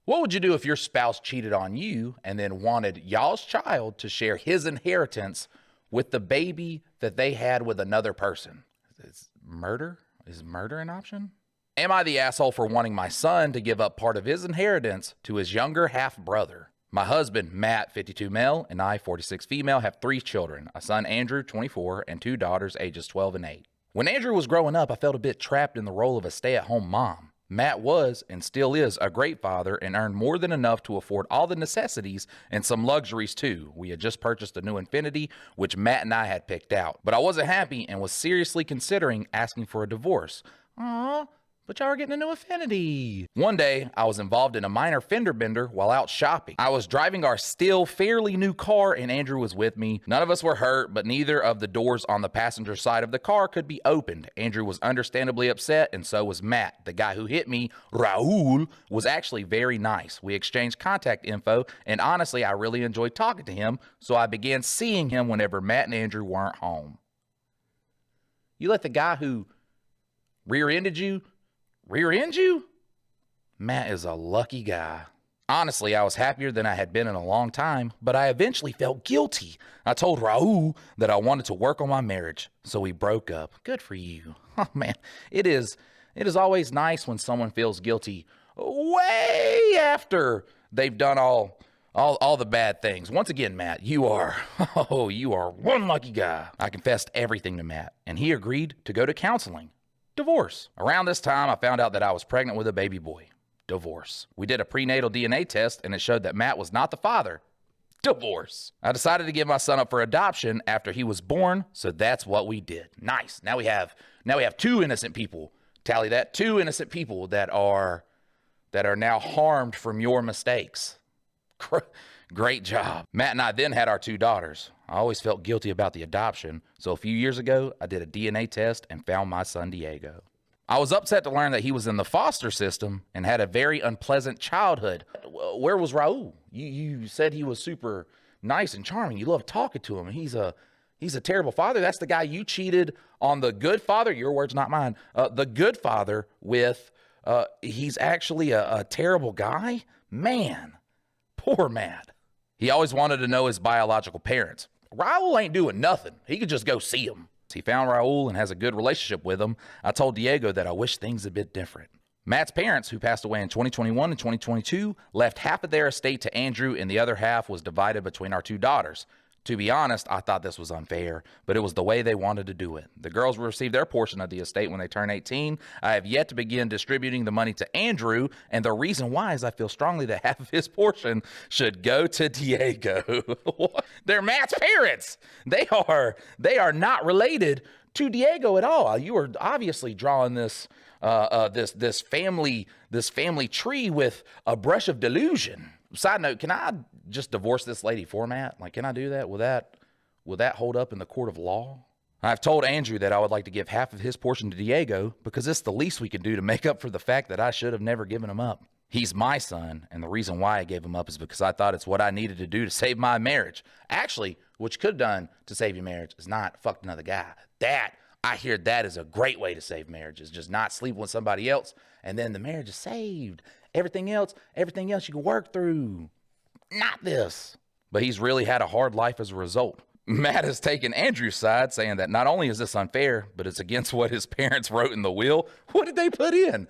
What would you do if your spouse cheated on you and then wanted y'all's child to share his inheritance with the baby that they had with another person? Is murder? Is murder an option? Am I the asshole for wanting my son to give up part of his inheritance to his younger half-brother? My husband, Matt, 52 male, and I, 46 female, have 3 children, a son, Andrew, 24, and 2 daughters, ages 12 and 8. When Andrew was growing up, I felt a bit trapped in the role of a stay-at-home mom. Matt was, and still is, a great father and earned more than enough to afford all the necessities and some luxuries too. We had just purchased a new Infiniti, which Matt and I had picked out. But I wasn't happy and was seriously considering asking for a divorce. Aww. But y'all are getting a new Infiniti. One day, I was involved in a minor fender bender while out shopping. I was driving our still fairly new car and Andrew was with me. None of us were hurt, but neither of the doors on the passenger side of the car could be opened. Andrew was understandably upset and so was Matt. The guy who hit me, Raul, was actually very nice. We exchanged contact info and honestly, I really enjoyed talking to him, so I began seeing him whenever Matt and Andrew weren't home. You let the guy who rear-ended you rear-end you? Matt is a lucky guy. Honestly, I was happier than I had been in a long time, but I eventually felt guilty. I told Raul that I wanted to work on my marriage, so we broke up. Good for you. Oh man, it is always nice when someone feels guilty way after they've done all the bad things. Once again, Matt, you are one lucky guy. I confessed everything to Matt, and he agreed to go to counseling. Divorce. Around this time, I found out that I was pregnant with a baby boy. Divorce. We did a prenatal DNA test and it showed that Matt was not the father. Divorce. I decided to give my son up for adoption after he was born, so that's what we did. Nice. Now we have 2 innocent people. Tally that. 2 innocent people that are now harmed from your mistakes. Great job. Matt and I then had our 2 daughters. I always felt guilty about the adoption, so a few years ago, I did a DNA test and found my son Diego. I was upset to learn that he was in the foster system and had a very unpleasant childhood. Where was Raul? You said he was super nice and charming. You loved talking to him. He's a terrible father. That's the guy you cheated on the good father. Your words, not mine. The good father with, he's actually a terrible guy? Man, poor Matt. He always wanted to know his biological parents. Raul ain't doing nothing. He could just go see him. He found Raul and has a good relationship with him. I told Diego that I wish things had been different. Matt's parents, who passed away in 2021 and 2022, left half of their estate to Andrew and the other half was divided between our 2 daughters. To be honest, I thought this was unfair, but it was the way they wanted to do it. The girls will receive their portion of the estate when they turn 18. I have yet to begin distributing the money to Andrew, and the reason why is I feel strongly that half of his portion should go to Diego. They're Matt's parents. They are not related to Diego at all. You are obviously drawing this family tree with a brush of delusion. Side note, can I just divorce this lady for Matt? Like, can I do that? Will that hold up in the court of law? I've told Andrew that I would like to give half of his portion to Diego because it's the least we can do to make up for the fact that I should have never given him up. He's my son, and the reason why I gave him up is because I thought it's what I needed to do to save my marriage. Actually, what you could have done to save your marriage is not fucked another guy. I hear that is a great way to save marriages. Just not sleep with somebody else, and then the marriage is saved. Everything else you can work through. Not this. But he's really had a hard life as a result. Matt has taken Andrew's side, saying that not only is this unfair, but it's against what his parents wrote in the will. What did they put in?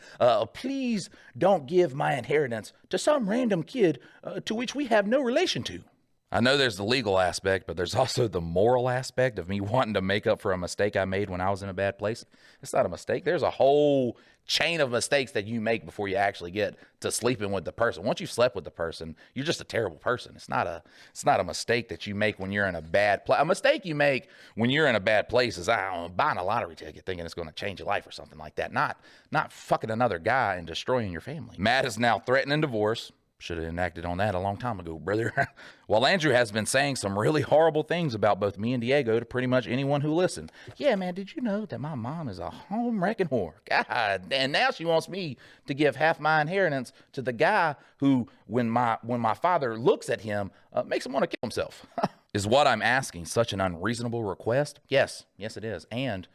Please don't give my inheritance to some random kid to which we have no relation to. I know there's the legal aspect, but there's also the moral aspect of me wanting to make up for a mistake I made when I was in a bad place. It's not a mistake. There's a whole chain of mistakes that you make before you actually get to sleeping with the person. Once you've slept with the person, you're just a terrible person. It's not a mistake that you make when you're in a bad place. A mistake you make when you're in a bad place is, I don't know, buying a lottery ticket thinking it's going to change your life or something like that. Not fucking another guy and destroying your family. Matt is now threatening divorce. Should have enacted on that a long time ago, brother. While Andrew has been saying some really horrible things about both me and Diego to pretty much anyone who listened. Yeah, man, did you know that my mom is a home-wrecking whore? God, and now she wants me to give half my inheritance to the guy who, when my father looks at him, makes him want to kill himself. Is what I'm asking such an unreasonable request? Yes, it is. And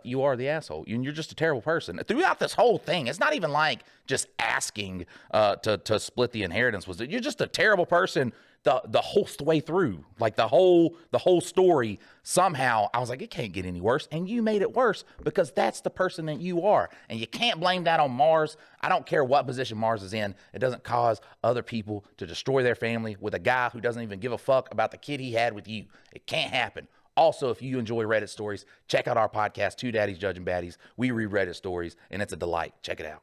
you are the asshole. And you're just a terrible person. Throughout this whole thing, it's not even like just asking to split the inheritance. You're just a terrible person the whole way through. Like the whole story, somehow, I was like, it can't get any worse. And you made it worse because that's the person that you are. And you can't blame that on Mars. I don't care what position Mars is in. It doesn't cause other people to destroy their family with a guy who doesn't even give a fuck about the kid he had with you. It can't happen. Also, if you enjoy Reddit stories, check out our podcast, Two Daddies Judging Baddies. We read Reddit stories, and it's a delight. Check it out.